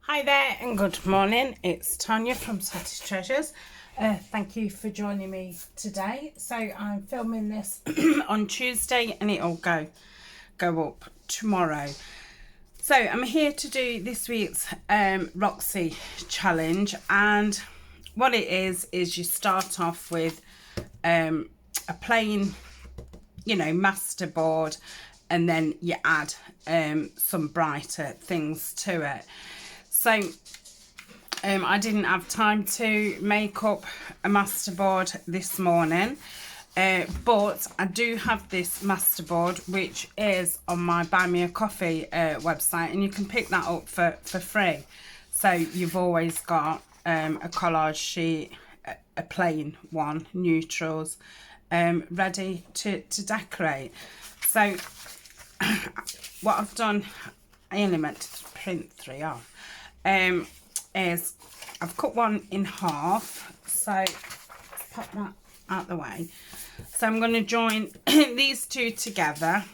Hi there and good morning, it's Tania from Tatty Treasures. Thank you for joining me today. So I'm filming this on Tuesday and it'll go up tomorrow. So I'm here to do this week's Roxy challenge, and what it is you start off with a plain, masterboard, and then you add some brighter things to it. So I didn't have time to make up a masterboard this morning, but I do have this masterboard which is on my Buy Me a Coffee website, and you can pick that up for free. So you've always got a collage sheet, a plain one, neutrals, ready to decorate. So what I've done, I only meant to print 3 off. Is I've cut one in half, so pop that out the way. So I'm going to join these two together.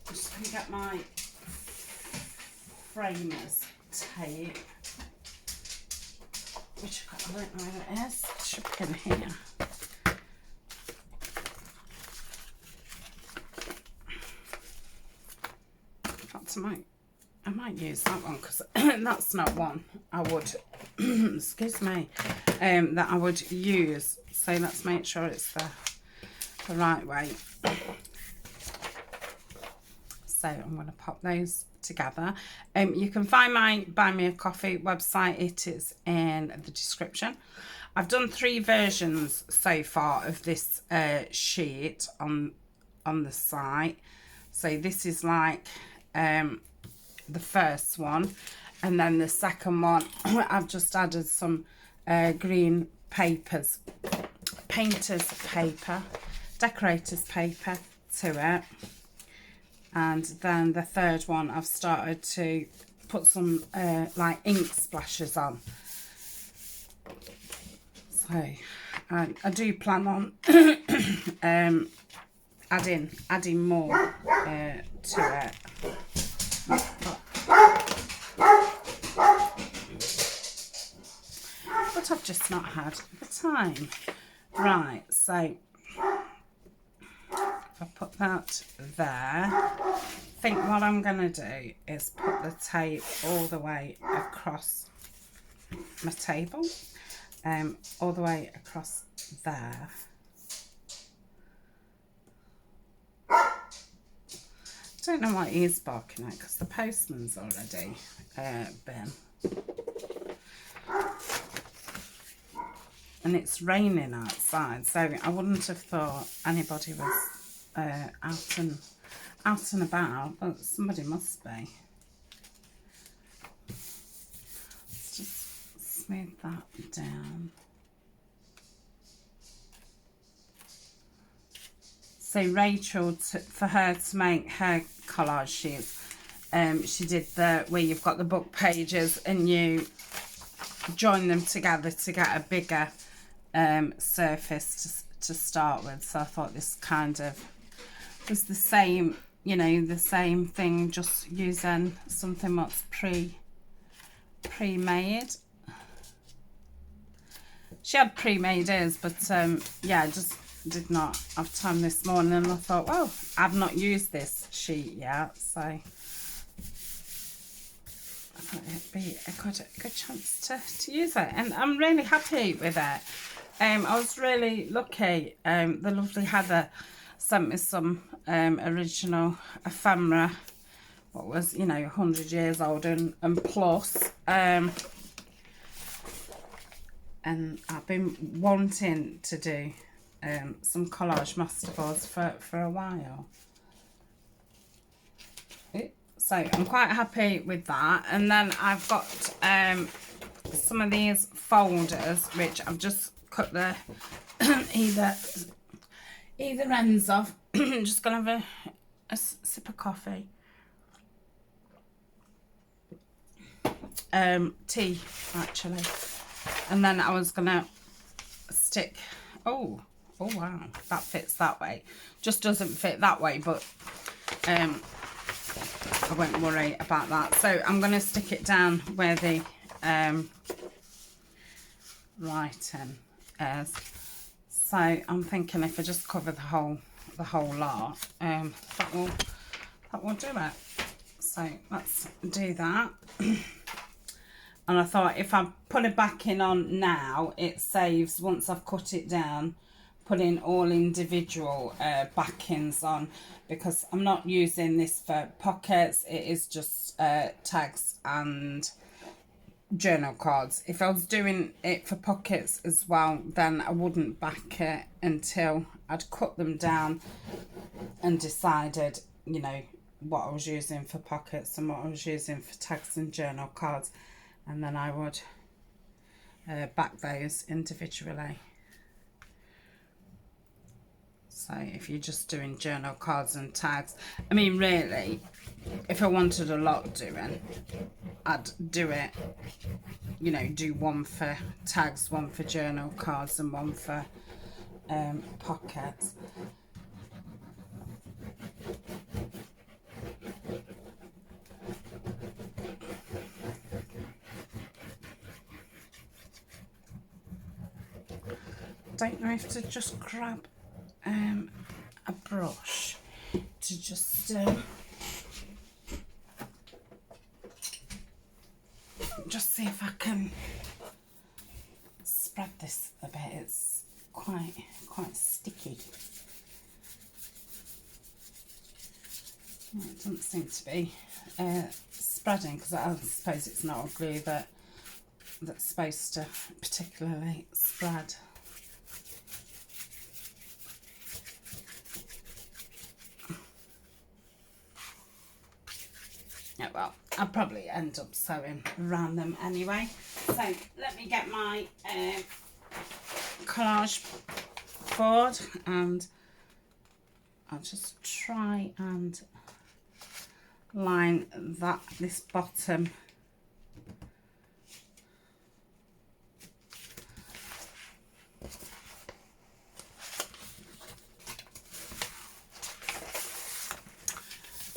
Just going to get my framers tape, which I don't know where it is. It should be in here. I might use that one because that's not one I would excuse me, that I would use. So let's make sure it's the right way. So I'm going to pop those together. You can find my Buy Me a Coffee website. It is in the description. I've done 3 versions so far of this sheet on the site. So this is like the first one, and then the second one I've just added some green papers, painter's paper, decorator's paper to it, and then the third one I've started to put some like ink splashes on. So I do plan on adding more to it. But I've just not had the time. Right, so if I put that there, I think what I'm going to do is put the tape all the way across my table, all the way across there. I don't know what he is barking at because the postman's already been. And it's raining outside, so I wouldn't have thought anybody was out and about, but somebody must be. Let's just smooth that down. So Rachel, for her to make her collage sheets, she did where you've got the book pages and you join them together to get a bigger surface to start with. So I thought this kind of was the same, the same thing, just using something that's pre-made. She had pre-made hers, but yeah, just did not have time this morning, and I thought, well, I've not used this sheet yet, so I thought it'd be a good chance to use it, and I'm really happy with it. I was really lucky. The lovely Heather sent me some original ephemera, what was 100 years old and plus, and I've been wanting to do some collage masterboards for a while. So I'm quite happy with that. And then I've got some of these folders which I've just cut the either ends off. I'm just gonna have a sip of coffee. Tea actually. And then I was gonna stick, oh wow, that fits that way. Just doesn't fit that way, but I won't worry about that. So I'm going to stick it down where the writing is. So I'm thinking if I just cover the whole lot, that will do it. So let's do that. And I thought if I put a backing on now, it saves, once I've cut it down, putting all individual backings on, because I'm not using this for pockets. It is just tags and journal cards. If I was doing it for pockets as well, then I wouldn't back it until I'd cut them down and decided, you know, what I was using for pockets and what I was using for tags and journal cards, and then I would back those individually. So if you're just doing journal cards and tags, I mean, really, if I wanted a lot doing, I'd do it, you know, do one for tags, one for journal cards, and one for pockets. Don't know if to just grab a brush to just see if I can spread this a bit. It's quite sticky. Well, it doesn't seem to be spreading, because I suppose it's not a glue that's supposed to particularly spread. Yeah, well, I'll probably end up sewing around them anyway. So let me get my collage board, and I'll just try and line this bottom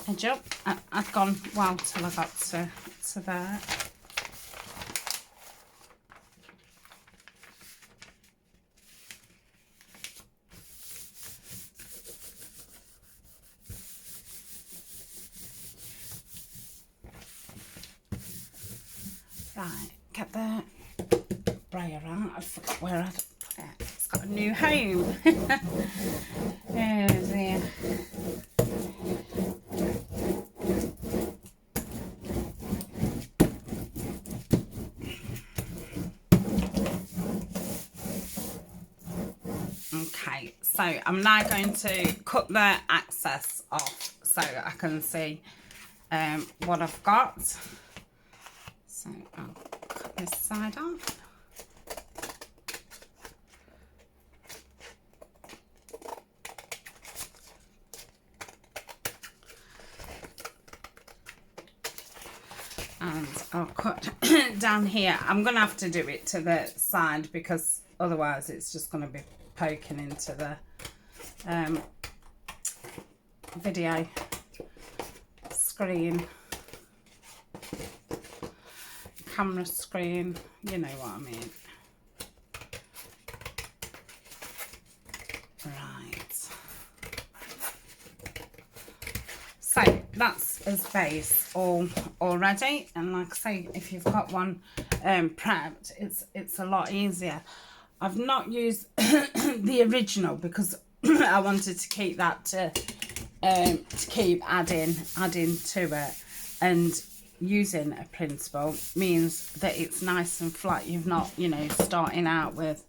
edge up. I've gone well till I got to there. Right, get the brayer out. I forgot where I'd put it. It's got a new home. Oh dear. Okay, so I'm now going to cut the excess off so I can see what I've got. So I'll cut this side off. And I'll cut down here. I'm going to have to do it to the side, because otherwise it's just going to be poking into the video screen, camera screen, you know what I mean. Right, so that's as base all already, and like I say, if you've got one prepped, it's a lot easier. I've not used the original because I wanted to keep that to keep adding to it, and using a printable means that it's nice and flat. You've not, you know, starting out with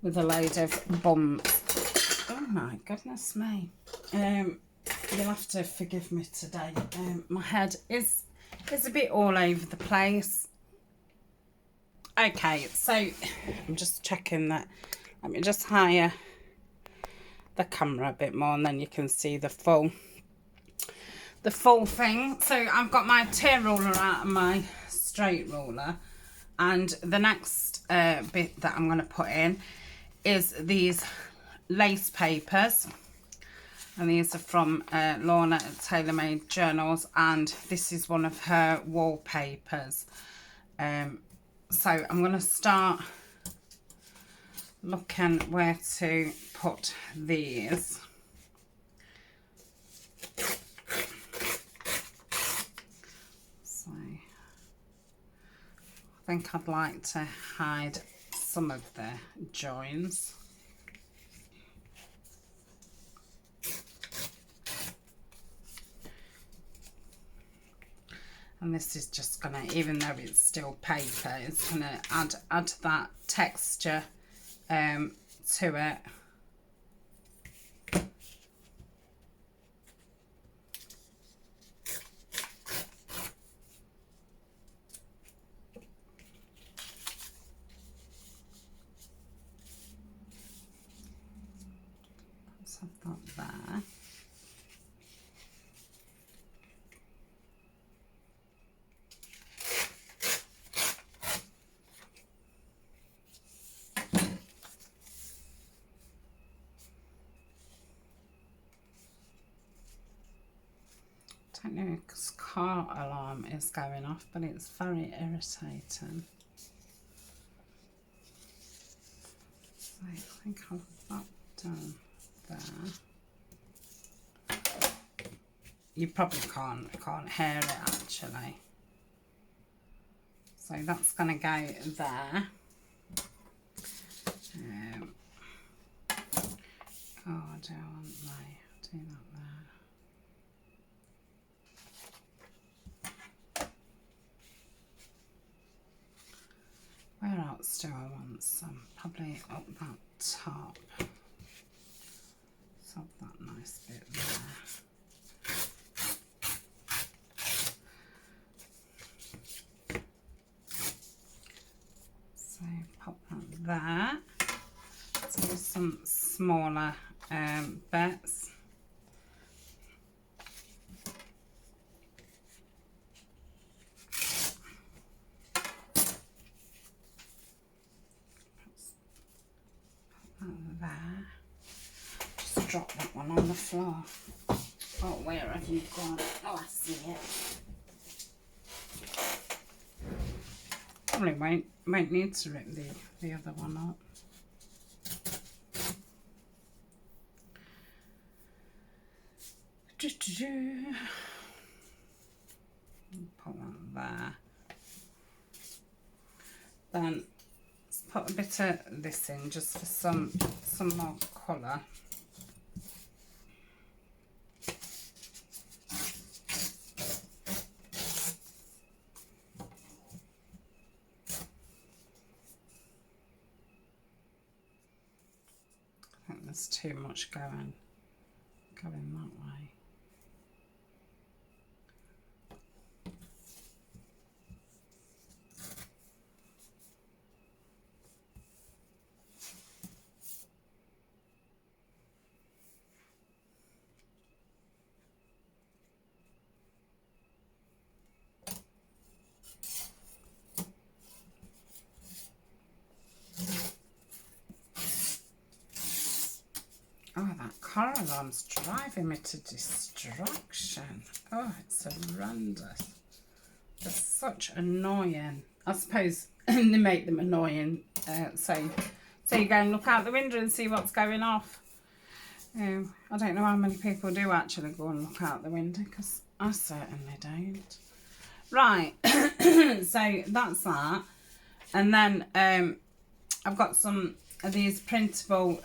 a load of bumps. Oh my goodness me. You'll have to forgive me today. My head is a bit all over the place. Okay, so I'm just checking that. Let me just higher the camera a bit more, and then you can see the full thing. So I've got my tear ruler out and my straight ruler, and the next bit that I'm going to put in is these lace papers. and these are from Lorna at TaylorMade Journals, and this is one of her wallpapers. So I'm going to start looking where to put these. So I think I'd like to hide some of the joins. And this is just gonna, even though it's still paper, it's gonna add that texture to it. Let's have that there. I don't know, because car alarm is going off, but it's very irritating. So I think I'll have that done there. You probably can't hear it actually. So that's going to go there. Oh, do I want to do that there? Where else do I want some? Probably up that top. Let's have that nice bit there. So pop that there. So some smaller bits. There. Just drop that one on the floor. Oh, where have you gone? Oh, I see it. Probably won't need to rip the other one up. Put that there. Then put a bit of this in just for some more colour. I think there's too much going that way. Oh, that car alarm's driving me to distraction. Oh, it's horrendous. They're such annoying. I suppose they make them annoying. So you go and look out the window and see what's going off. I don't know how many people do actually go and look out the window, because I certainly don't. Right, so that's that. And then I've got some of these printable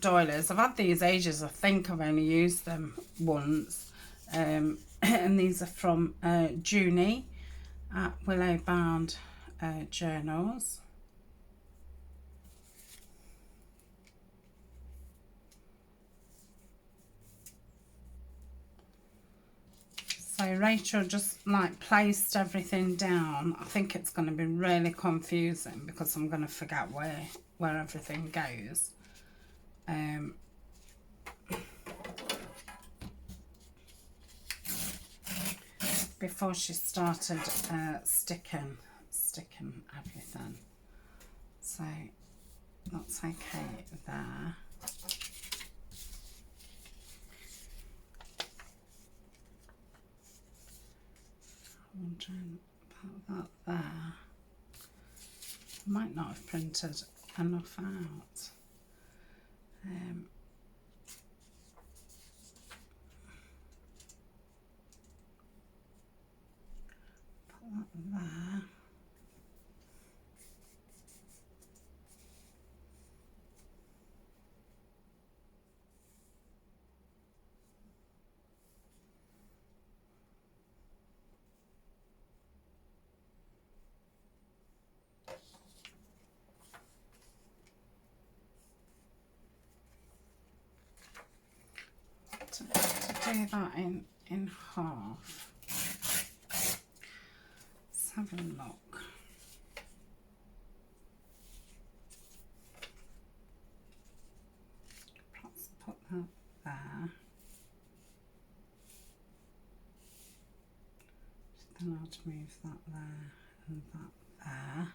doilies. I've had these ages. I think I've only used them once. And these are from Junie at Willow Bound Journals. So Rachel just like placed everything down. I think it's going to be really confusing because I'm going to forget where everything goes. Before she started sticking everything. So that's okay there. try and put that there. I might not have printed enough out. Put that there. To do that in half. Let's have a look. Let's put that there. Then I'll move that there and that there.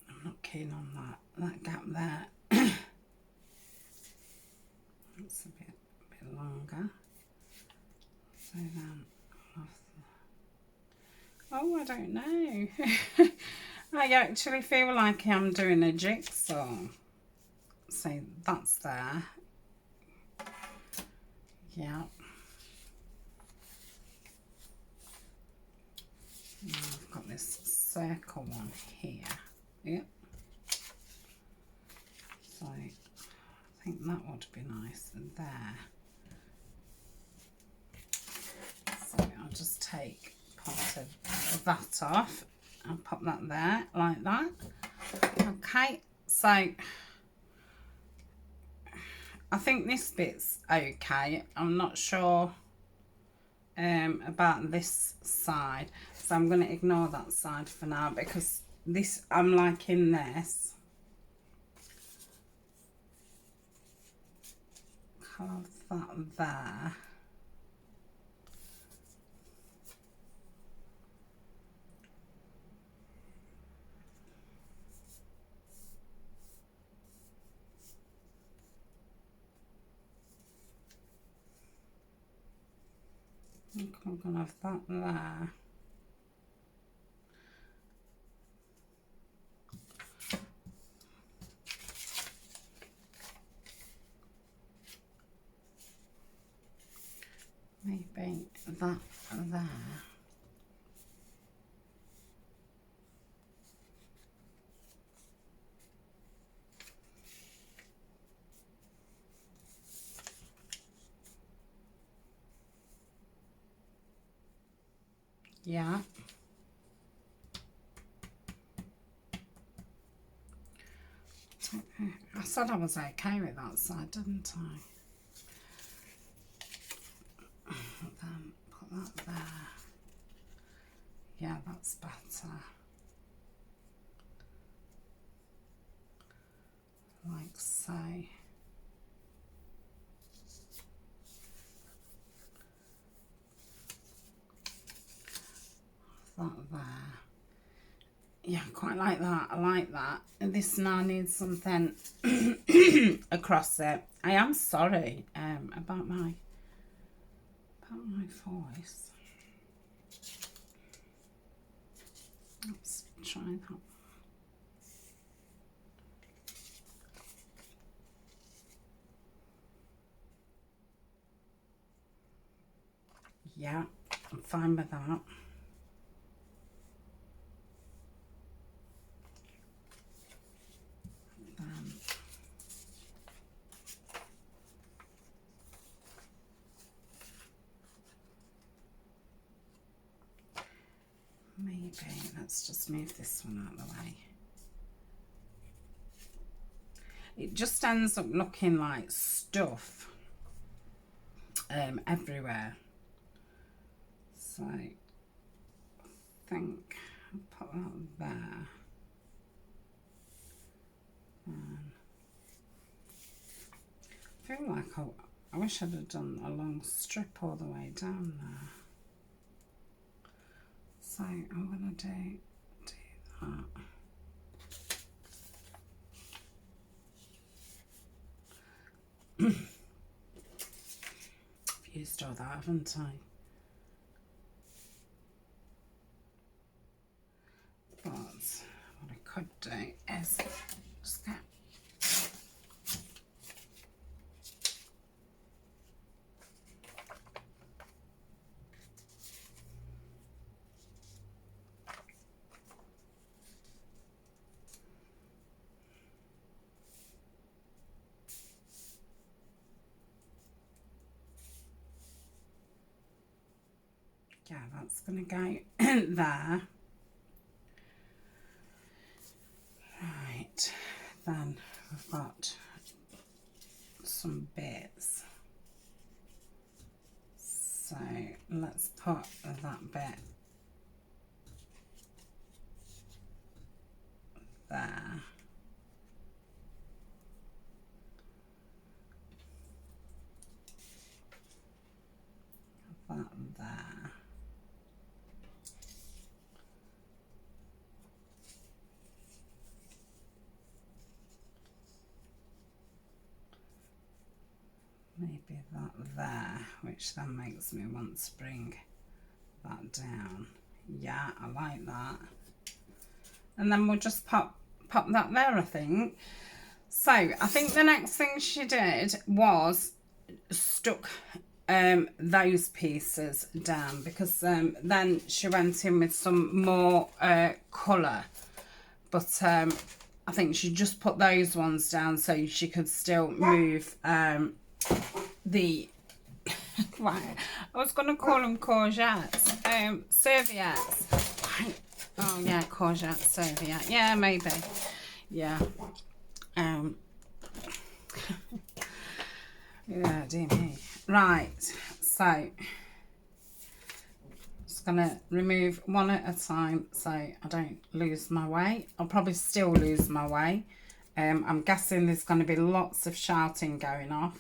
I'm not keen on that gap there. It's a bit longer. So then, oh, I don't know. I actually feel like I'm doing a jigsaw. So that's there. Yeah. Now I've got this circle one here. Yep. So I think that would be nice there. So I'll just take part of that off and pop that there like that. Okay, so I think this bit's okay. I'm not sure about this side, so I'm going to ignore that side for now because this, I'm liking this. Have that there. I think I'm going to have that there. Maybe that there. Yeah. I said I was okay with that side, didn't I? Then put that there. Yeah, that's better. Like so. That there. Yeah, I quite like that. I like that. And this now needs something across it. I am sorry about my voice. Let's try that. Yeah, I'm fine with that. Maybe let's just move this one out of the way. It just ends up looking like stuff everywhere. So I think I'll put that there. I feel like I wish I'd have done a long strip all the way down there. So I'm going to do that. I've used all that, haven't I? But what I could do is just get yeah, that's going to go there. Right, then we've got some bits. So let's put that bit there. That there. Maybe that there, which then makes me want to bring that down. Yeah, I like that. And then we'll just pop that there, I think. So I think the next thing she did was stuck those pieces down, because then she went in with some more colour, but I think she just put those ones down so she could still move the right, I was going to call them courgettes, serviettes. Oh yeah, courgette serviette, yeah, maybe, yeah. Yeah, dear me. Right, so just gonna remove one at a time so I don't lose my way. I'll probably still lose my way. I'm guessing there's going to be lots of shouting going off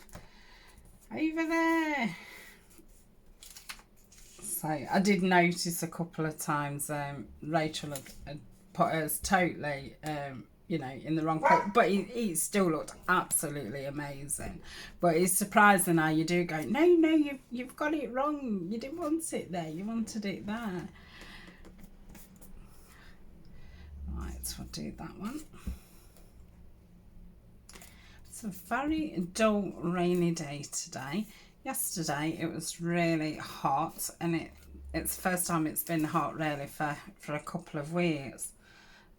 over there. So I did notice a couple of times Rachel had put hers totally you know, in the wrong place, but it still looked absolutely amazing. But it's surprising how you do go, no, you've got it wrong, you didn't want it there, you wanted it there. Right, we'll do that one. It's a very dull rainy day today. Yesterday it was really hot, and it's the first time it's been hot really for a couple of weeks.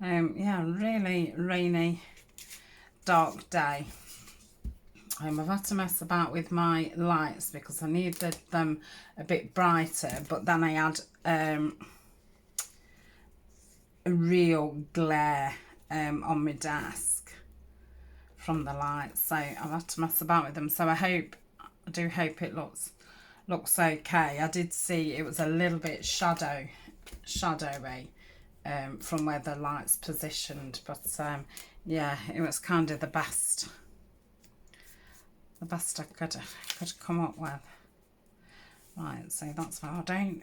Yeah, really rainy, dark day. I've had to mess about with my lights because I needed them a bit brighter, but then I had a real glare on my desk from the lights, so I've had to mess about with them. So I do hope it looks okay. I did see it was a little bit shadowy from where the light's positioned, but yeah, it was kind of the best I could come up with. Right, so that's why I don't,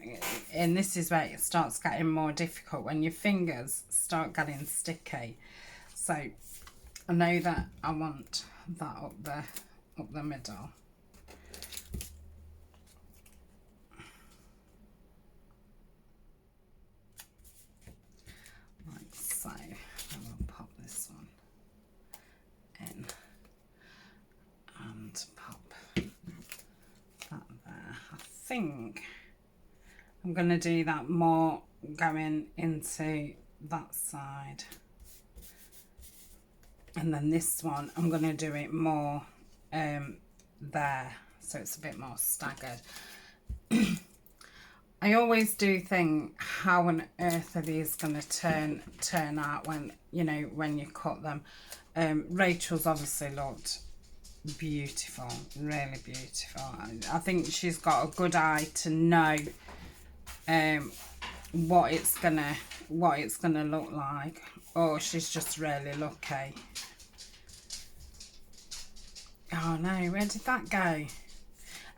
and this is where it starts getting more difficult, when your fingers start getting sticky. So I know that I want that up the middle. So I will pop this one in and pop that there. I think I'm going to do that more going into that side, and then this one I'm going to do it more there, so it's a bit more staggered. I always do think, how on earth are these going to turn out when, you know, when you cut them. Rachel's obviously looked beautiful, really beautiful. I think she's got a good eye to know what it's gonna look like. Oh, she's just really lucky. Oh no, where did that go?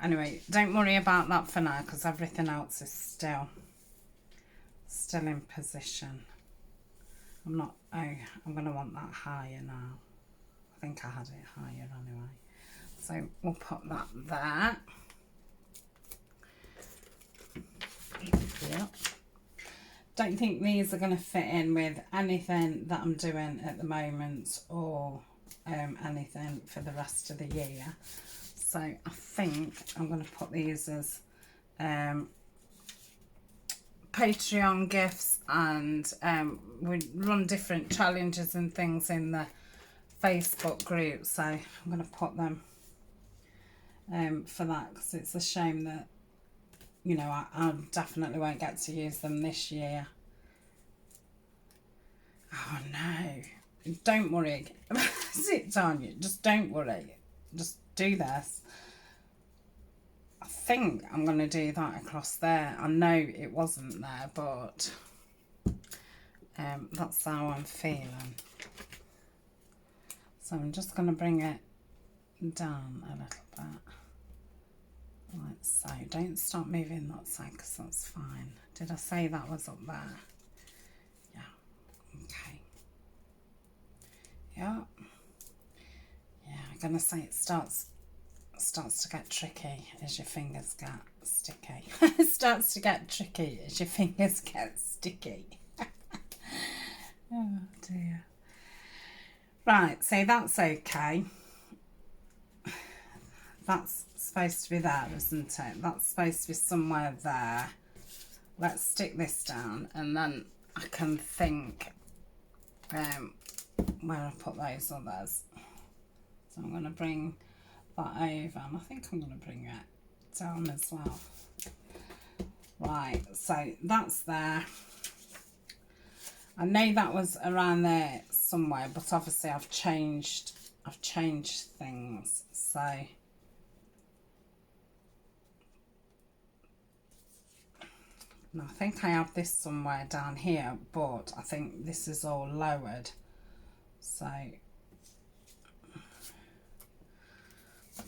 Anyway, don't worry about that for now, because everything else is still in position. I'm going to want that higher now. I think I had it higher anyway. So we'll put that there. Yeah. Don't think these are going to fit in with anything that I'm doing at the moment, or anything for the rest of the year. So I think I'm going to put these as Patreon gifts, and we run different challenges and things in the Facebook group, so I'm going to put them for that, because it's a shame that, you know, I definitely won't get to use them this year. Oh no, don't worry. Sit down, just don't worry, just do this. I think I'm going to do that across there. I know it wasn't there, but that's how I'm feeling. So I'm just going to bring it down a little bit, like so. Don't stop moving that side, because that's fine. Did I say that was up there? Yeah. Okay. Yeah. Yeah, I'm going to say it starts to get tricky as your fingers get sticky. It starts to get tricky as your fingers get sticky. Oh dear. Right, so that's okay. That's supposed to be there, isn't it? That's supposed to be somewhere there. Let's stick this down, and then I can think where I put those others. So I'm going to bring that over, and I think I'm going to bring it down as well. Right, so that's there. I know that was around there somewhere, but obviously I've changed things. So now I think I have this somewhere down here, but I think this is all lowered. So I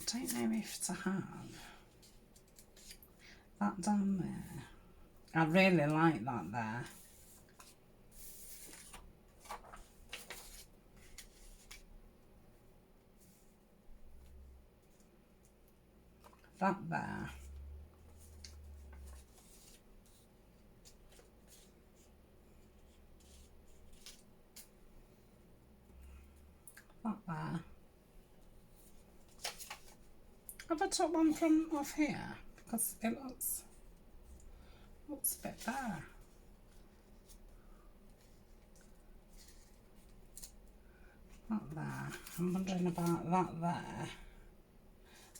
don't know if to have that down there. I really like that there. That there. That there. Have I took one from off here? Because it looks a bit there. That there. I'm wondering about that there.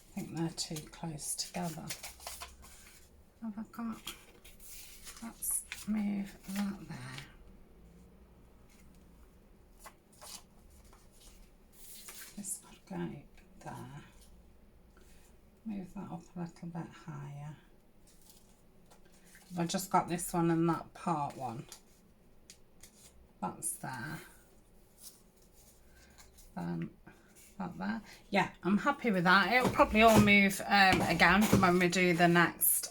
I think they're too close together. Have I got? Let's move that there. This would go there. Move that up a little bit higher. I've just got this one and that part one. That's there. That there. Yeah, I'm happy with that. It'll probably all move again when we do the next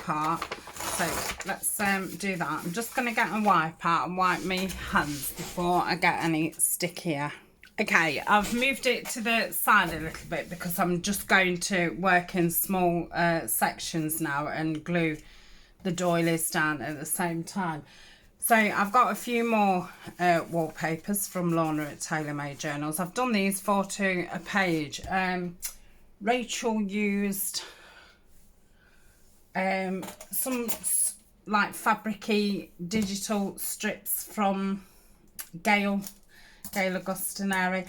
part. So let's do that. I'm just going to get a wipe out and wipe my hands before I get any stickier. Okay, I've moved it to the side a little bit because I'm just going to work in small sections now and glue the doilies down at the same time. So I've got a few more wallpapers from Lorna at Tailor Made Journals. I've done these 4 to a page. Rachel used some like fabricy digital strips from Gail Augustinari.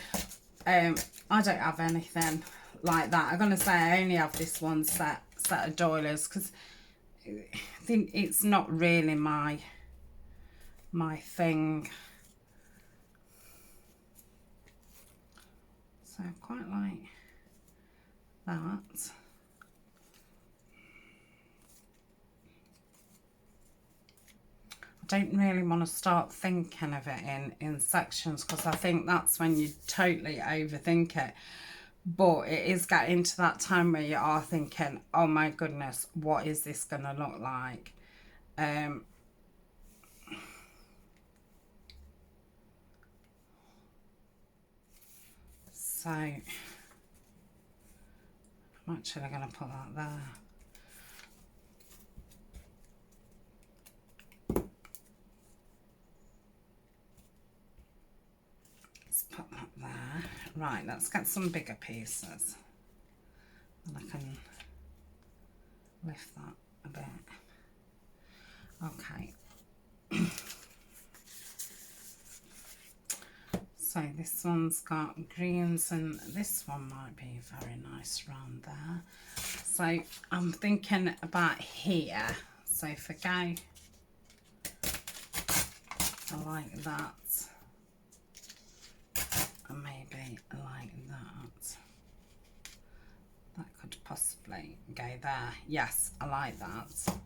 I don't have anything like that. I'm gonna say I only have this one set of doilies because I think it's not really my thing. So I quite like that. I don't really want to start thinking of it in sections because I think that's when you totally overthink it. But it is getting to that time where you are thinking, oh my goodness, what is this going to look like? So I'm actually going to put that there. Right, let's get some bigger pieces. And I can lift that a bit. Okay. So this one's got greens and this one might be very nice round there. So I'm thinking about here. So if I go, I like that. And maybe like that. That could possibly go there. Yes, I like that.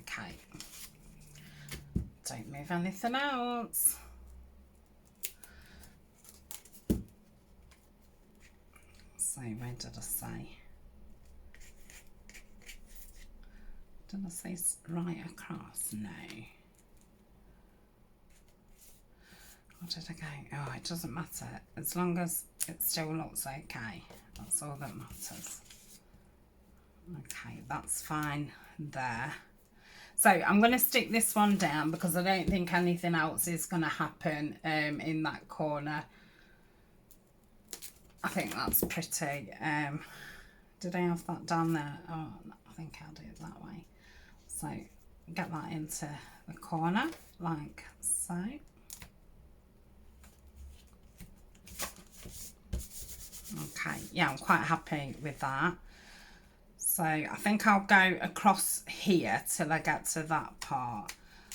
Okay. Don't move anything else. So where did I say? Did I say right across? No. What did I go? Oh, it doesn't matter. As long as it still looks okay. That's all that matters. Okay, that's fine there. So I'm going to stick this one down because I don't think anything else is going to happen in that corner. I think that's pretty. Did I have that down there? Oh, I think I'll do it that way. So get that into the corner like so. Okay, yeah, I'm quite happy with that. So I think I'll go across here till I get to that part.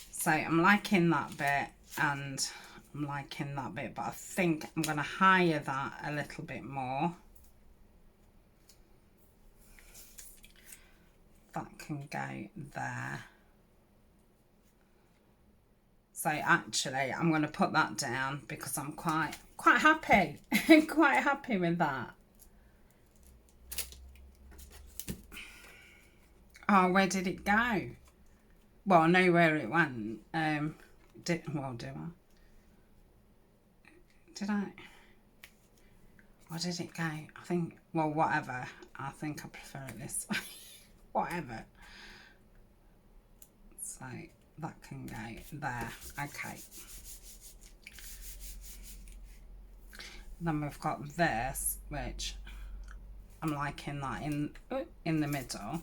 So I'm liking that bit and I'm liking that bit, but I think I'm going to higher that a little bit more. That can go there. So actually I'm going to put that down because I'm quite happy, quite happy with that. Oh, where did it go? Well, I know where it went. Do I? Did I? Or did it go? I think, well, whatever. I think I prefer it this way. Whatever. So that can go there. Okay. Then we've got this, which I'm liking that in the middle.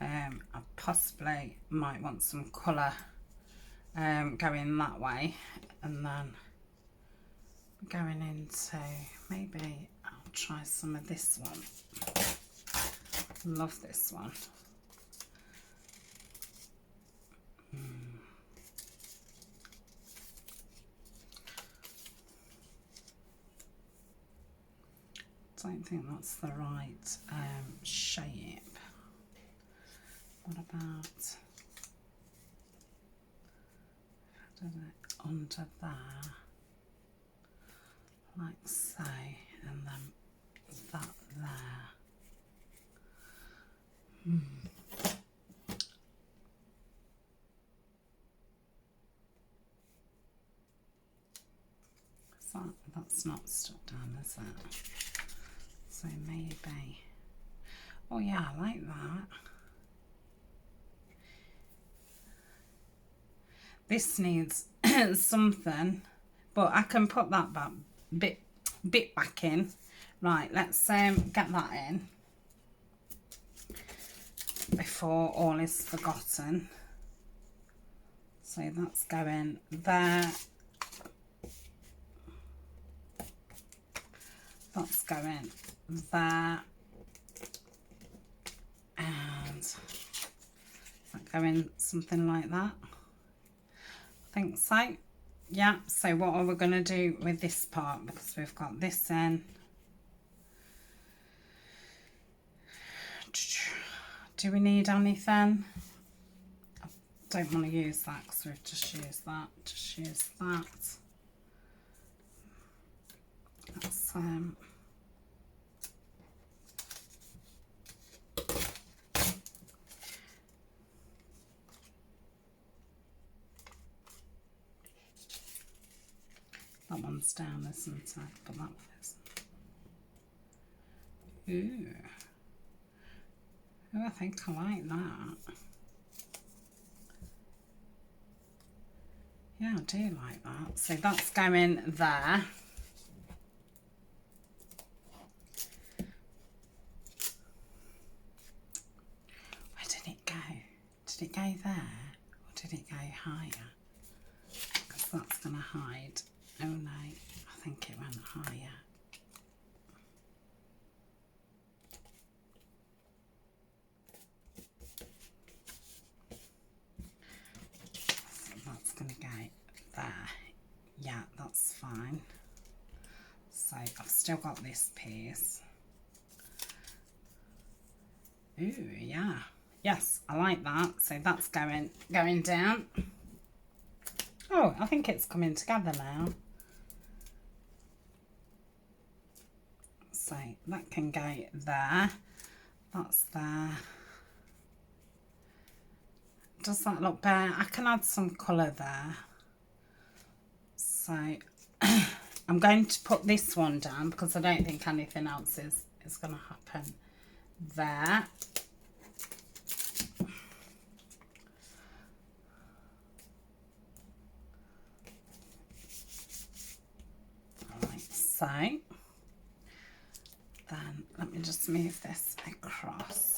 I possibly might want some colour going that way, and then going into, maybe I'll try some of this one. Love this one. Don't think that's the right shape. What about under there, like so, and then that there. So that's not stuck down, is it? So maybe, oh yeah, I like that. This needs something, but I can put that back, bit back in. Right, let's get that in before all is forgotten. So that's going there. That's going there. And is that going something like that? I think so. Yeah, so what are we going to do with this part, because we've got this in. Do we need anything? I don't want to use that because we've just used that. Just use that. That's that one's down, isn't it? But that one isn't. Ooh. Oh, I think I like that. Yeah, I do like that. So that's going there. it go there or did it go higher? Because that's going to hide. Oh no, I think it went higher. So that's going to go there. Yeah, that's fine. So I've still got this piece. Ooh, yeah. Yes, I like that. So that's going down. Oh, I think it's coming together now. So that can go there. That's there. Does that look better? I can add some colour there. So I'm going to put this one down because I don't think anything else is going to happen there. So then let me just move this across.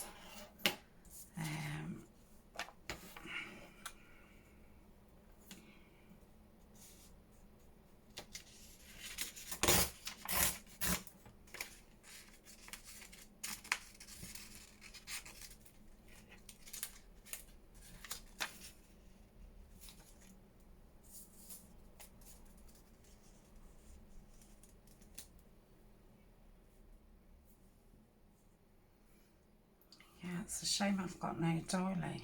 It's a shame I've got no doily.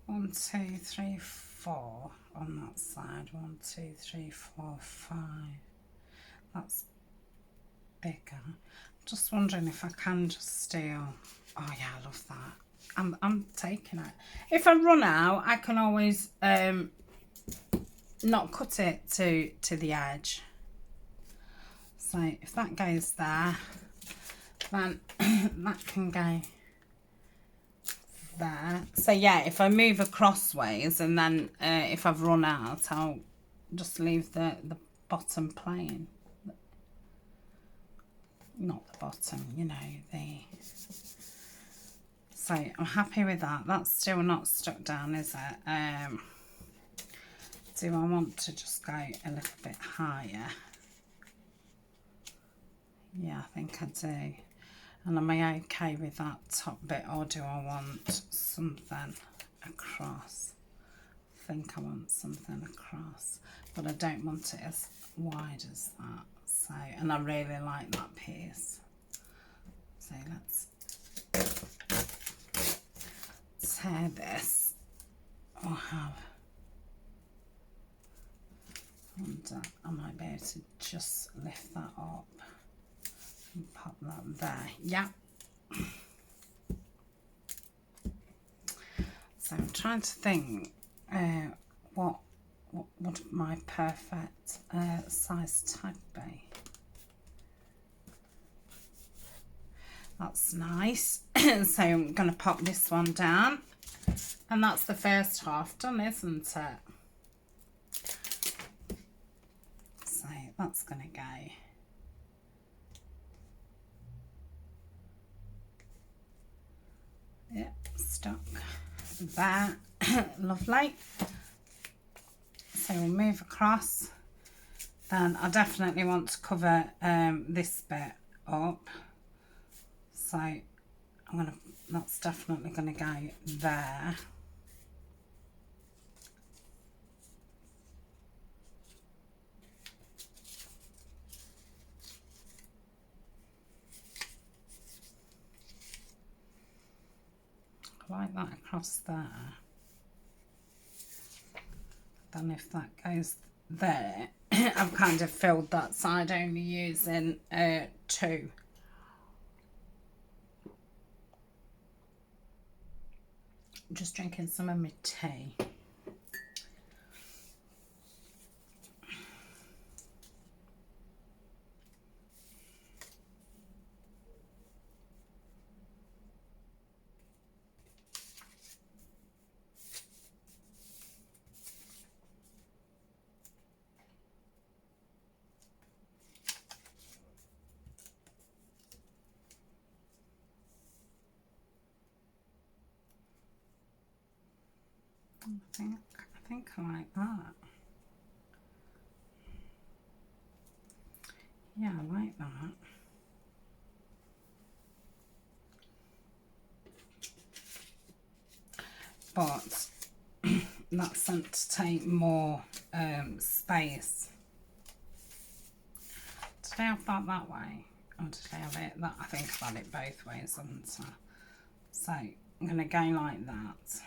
1, 2, 3, 4 on that side. 1, 2, 3, 4, 5. That's bigger. Just wondering if I can just steal. Oh yeah, I love that. I'm taking it. If I run out, I can always not cut it to the edge. So if that goes there, then that can go there. So yeah, if I move acrossways and then if I've run out, I'll just leave the bottom plain. Not the bottom, you know, so I'm happy with that. That's still not stuck down, is it? Do I want to just go a little bit higher? Yeah, I think I do. And am I okay with that top bit, or do I want something across? I think I want something across, but I don't want it as wide as that. So, and I really like that piece. So let's tear this, or have, and I might be able to just lift that up. And pop that there. Yeah. So I'm trying to think what would my perfect size tag be. That's nice. So I'm going to pop this one down, and that's the first half done, isn't it? So that's going to go. Yep, stuck there. Lovely. So we'll move across. Then I definitely want to cover this bit up. So that's definitely gonna go there. Like that across there. Then if that goes there, I've kind of filled that side only using 2. Just drinking some of my tea. I think I like that. Yeah, I like that. But that's going to take more space. Did I have that way? Or did I have it that? I think I've had it both ways, haven't I? So I'm going to go like that.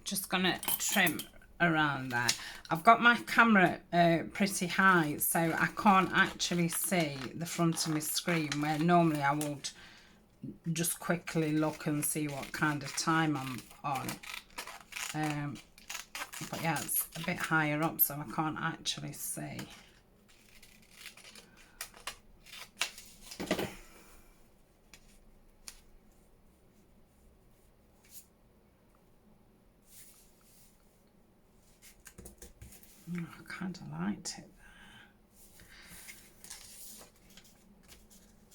Just going to trim around there. I've got my camera pretty high, so I can't actually see the front of my screen, where normally I would just quickly look and see what kind of time I'm on. But yeah, it's a bit higher up, so I can't actually see. Oh, I kind of liked it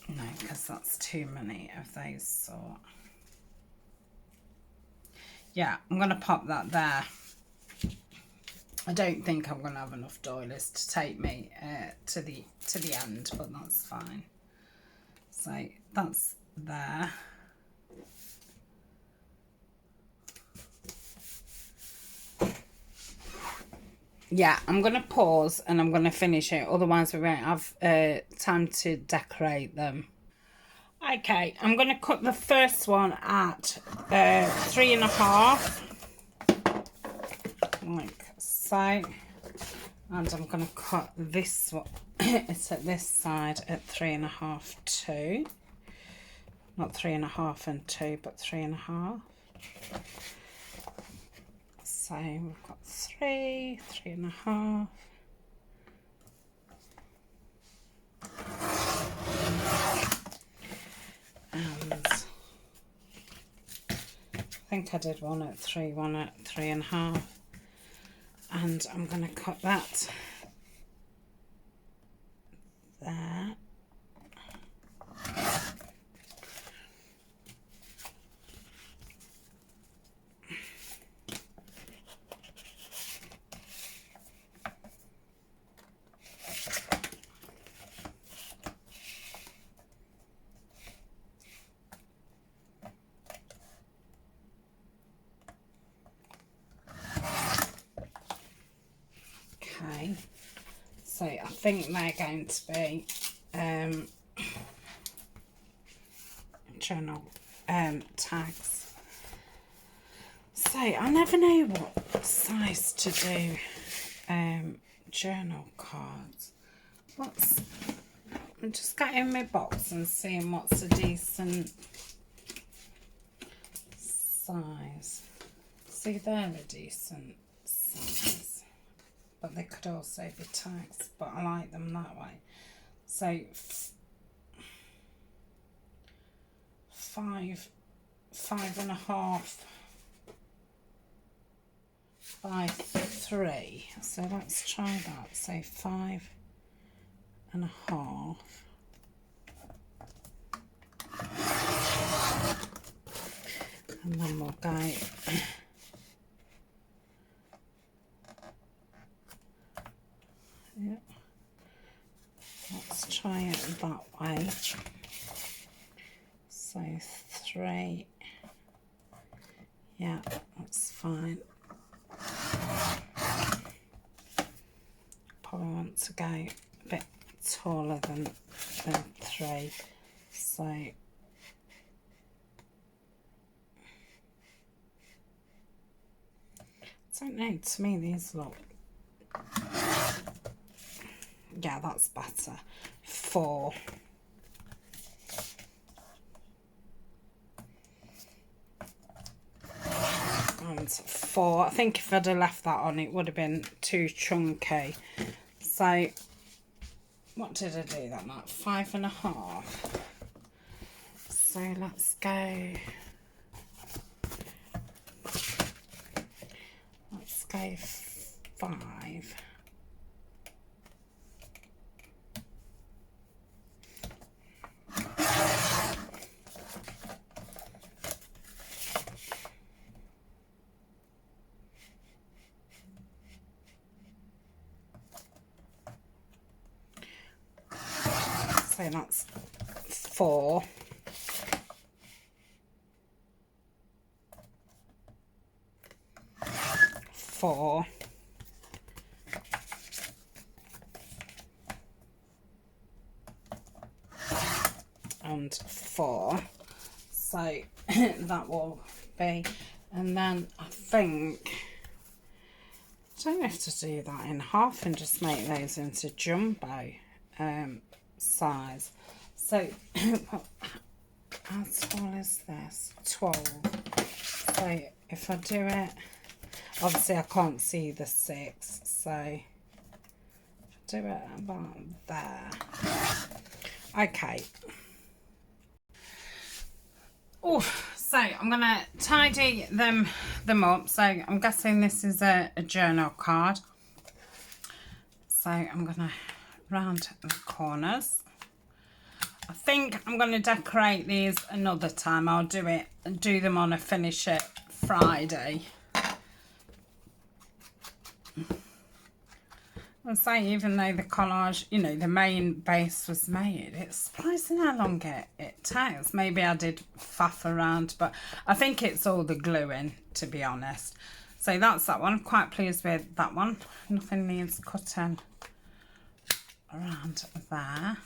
there. No, because that's too many of those sort. Yeah, I'm going to pop that there. I don't think I'm going to have enough doilies to take me to the end, but that's fine. So that's there. Yeah, I'm going to pause and I'm going to finish it, otherwise we won't have time to decorate them. Okay, I'm going to cut the first one at 3.5, like so, and I'm going to cut this one, it's at this side at 3.5 too, not 3.5 and 2, but 3.5. So we've got 3.5. And I think I did one at 3, one at 3.5. And I'm going to cut that there. Okay, so I think they're going to be journal tags. So I never know what size to do journal cards. I'm just getting my box and seeing what's a decent size. See, they're a decent size, but they could also be tags, but I like them that way. So 5.5 by 3. So let's try that. So 5.5. And then we'll go yeah. Let's try it that way. So 3. Yeah, that's fine. Probably want to go a bit taller than 3. So I don't know, to me these look, yeah, that's better. 4. And 4. I think if I'd have left that on, it would have been too chunky. So what did I do that at? 5.5. So let's go. Let's go 5. So that's 4. And 4. So that will be, and then I think I don't have to do that in half and just make those into jumbo size. So how tall is this? 12. So if I do it, obviously I can't see the 6, so if I do it about there. Okay. Oh, so I'm gonna tidy them up. So I'm guessing this is a journal card. So I'm gonna round the corners. I think I'm gonna decorate these another time. I'll do them on a finish it Friday. I'll say, even though the collage, you know, the main base was made, it's surprising how long it takes. Maybe I did faff around, but I think it's all the gluing, to be honest. So that's that one. I'm quite pleased with that one. Nothing needs cutting around there.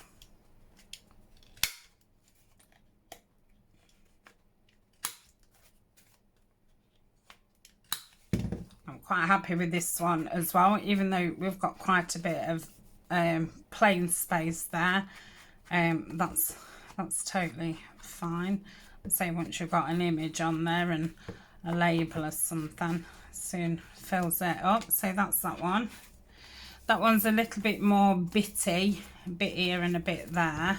Quite happy with this one as well, even though we've got quite a bit of plain space there. That's totally fine. I'd say once you've got an image on there and a label or something, soon fills it up. So that's that one. That one's a little bit more bitty, a bit here and a bit there,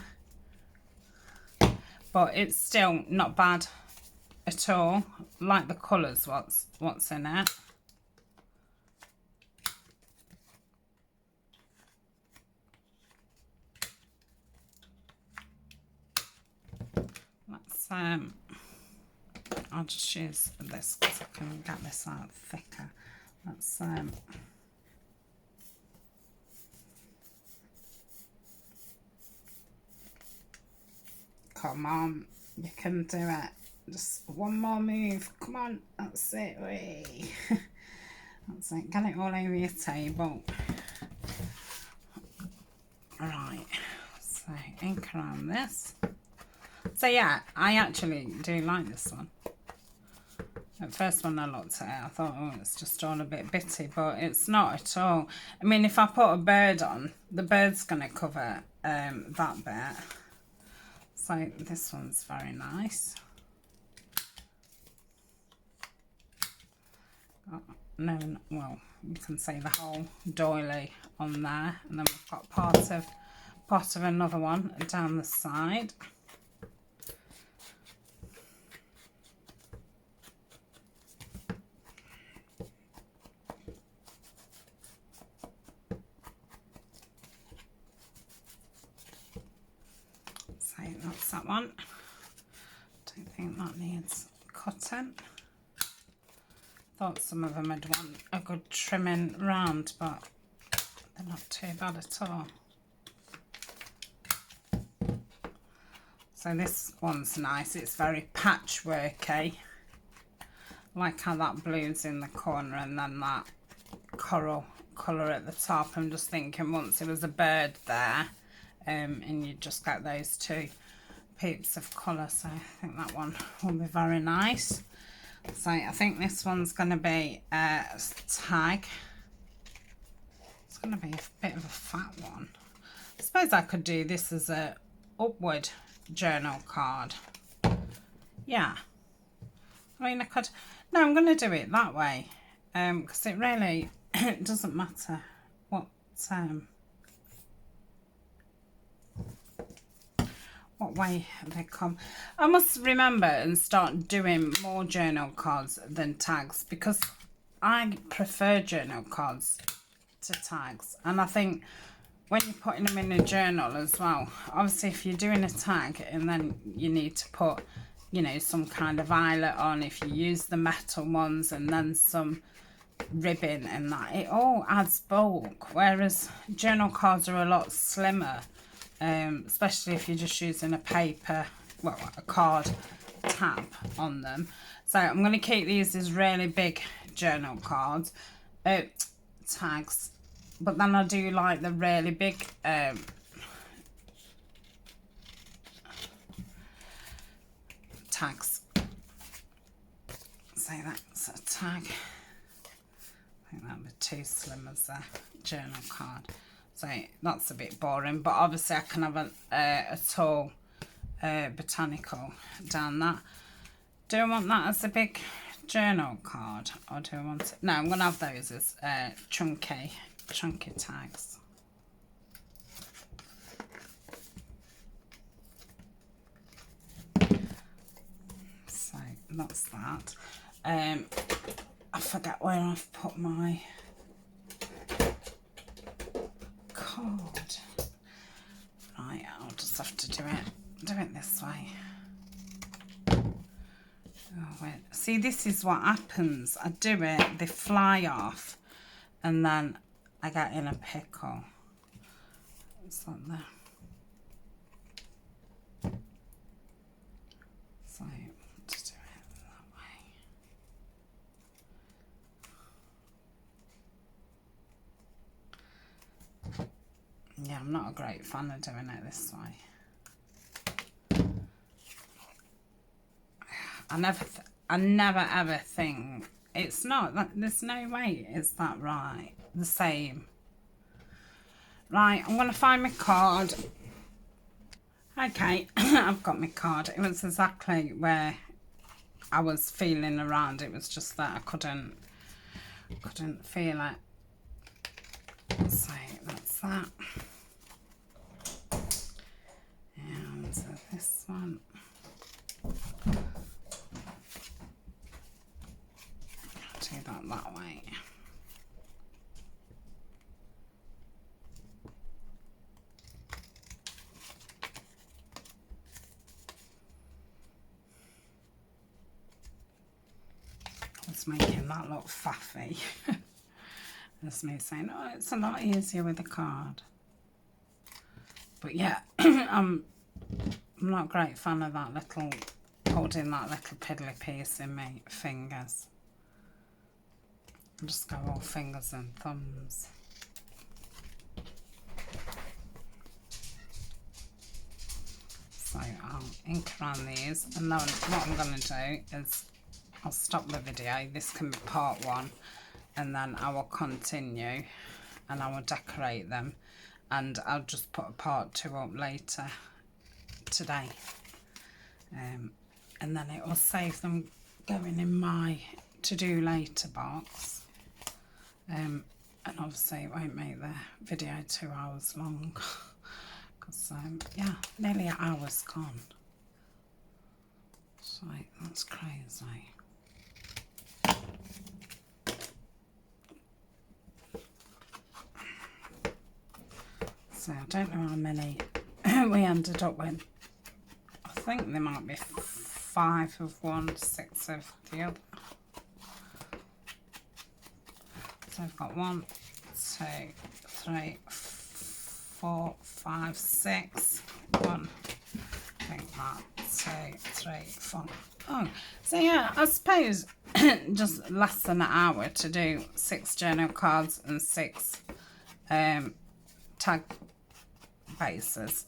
but it's still not bad at all. Like the colours, what's in it. I'll just use this because I can get this out thicker. That's come on, you can do it. Just one more move. Come on, that's it. Whee. That's it. Get it all over your table. Right. So ink around this. So yeah, I actually do like this one. At first when I looked at it, I thought, oh, it's just all a bit bitty, but it's not at all. I mean, if I put a bird on, the bird's going to cover that bit. So this one's very nice. No, well, you can see the whole doily on there, and then we've got part of another one down the side. So that's that one. Don't think that needs cutting. Thought some of them had want a good trimming round, but they're not too bad at all. So this one's nice. It's very patchworky. Like how that blue's in the corner and then that coral colour at the top. I'm just thinking once it was a bird there, and you just get those two peeps of colour. So I think that one will be very nice. So I think this one's going to be a tag. It's going to be a bit of a fat one. I suppose I could do this as a upward journal card. Yeah. I mean, I could... No, I'm going to do it that way. Because it really it doesn't matter what way they come. I must remember and start doing more journal cards than tags, because I prefer journal cards to tags. And I think when you're putting them in a journal as well, obviously if you're doing a tag and then you need to put, you know, some kind of eyelet on, if you use the metal ones and then some ribbon and that, it all adds bulk, whereas journal cards are a lot slimmer especially if you're just using a paper, well, a card tab on them. So I'm going to keep these as really big journal cards, tags, but then I do like the really big tags. So that's a tag. I think that would be too slim as a journal card. So that's a bit boring, but obviously I can have a tall botanical down that. Do I want that as a big journal card, or do I want it? No, I'm going to have those as chunky tags. So that's that. I forget where I've put my card. Right, I'll just have to do it this way. Oh, wait. See, this is what happens. I do it, they fly off, and then I get in a pickle. It's like that. So, just do it that way. Yeah, I'm not a great fan of doing it this way. I never ever think it's not that, there's no way it's that right, the same. Right, I'm gonna find my card. Okay, I've got my card. It was exactly where I was feeling around. It was just that I couldn't feel it. So that's that. And so this one. Do that way. It's making that look faffy. That's me saying, oh, it's a lot easier with a card. But yeah, I'm not a great fan of that little, holding that little piddly piece in my fingers. I'll just go all fingers and thumbs. So I'll ink around these, and then what I'm going to do is I'll stop the video. This can be part one, and then I will continue and I will decorate them, and I'll just put a part two up later today, and then it will save them going in my to-do later box. And obviously it won't make the video 2 hours long, because yeah, nearly an hour's gone. So that's crazy. So I don't know how many we ended up with. I think there might be 5 of one, 6 of the other. So I've got 1, 2, 3, 4, 5, 6. 1, I think that, 2, 3, 4. Oh, so yeah, I suppose just less than an hour to do 6 journal cards and 6 tag bases.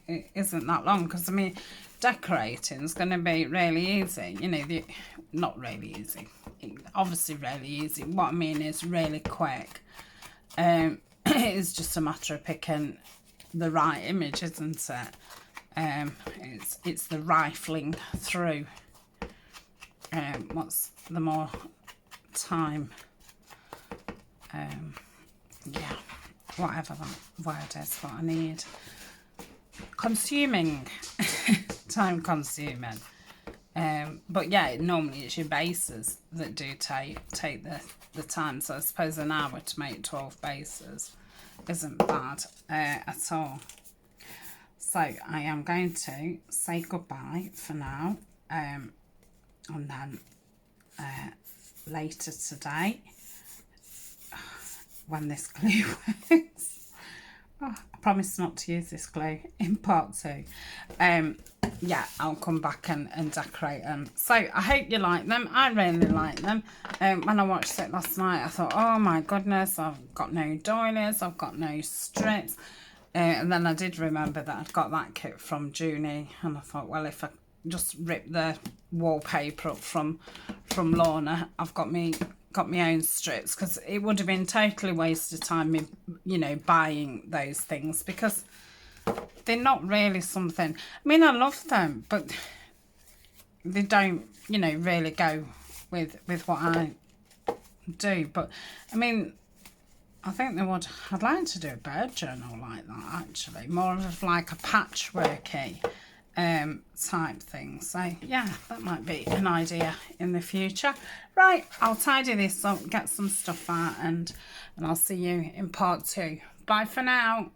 It isn't that long, because I mean, decorating is going to be really easy. You know, not really easy. Obviously really easy. What I mean is really quick. It's just a matter of picking the right image, isn't it? It's the rifling through. What's the more time? Yeah, whatever that word is, what I need. Consuming, time consuming. But yeah, normally it's your bases that do take the time. So I suppose an hour to make 12 bases isn't bad at all. So I am going to say goodbye for now, and then later today, when this glue works, Oh, I promise not to use this glue in part 2. Yeah, I'll come back and decorate them. So I hope you like them. I really like them. When I watched it last night, I thought, oh my goodness, I've got no doilies, I've got no strips. And then I did remember that I'd got that kit from Junie, and I thought, well, if I just rip the wallpaper up from Lorna, I've got my own strips, because it would have been totally waste of time me, you know, buying those things, because they're not really something. I mean, I love them, but they don't, you know, really go with what I do. But I mean, I think they would. I'd like to do a bird journal like that, actually, more of like a patchworky type thing. So yeah, that might be an idea in the future. Right, I'll tidy this up, get some stuff out, and I'll see you in part 2. Bye for now.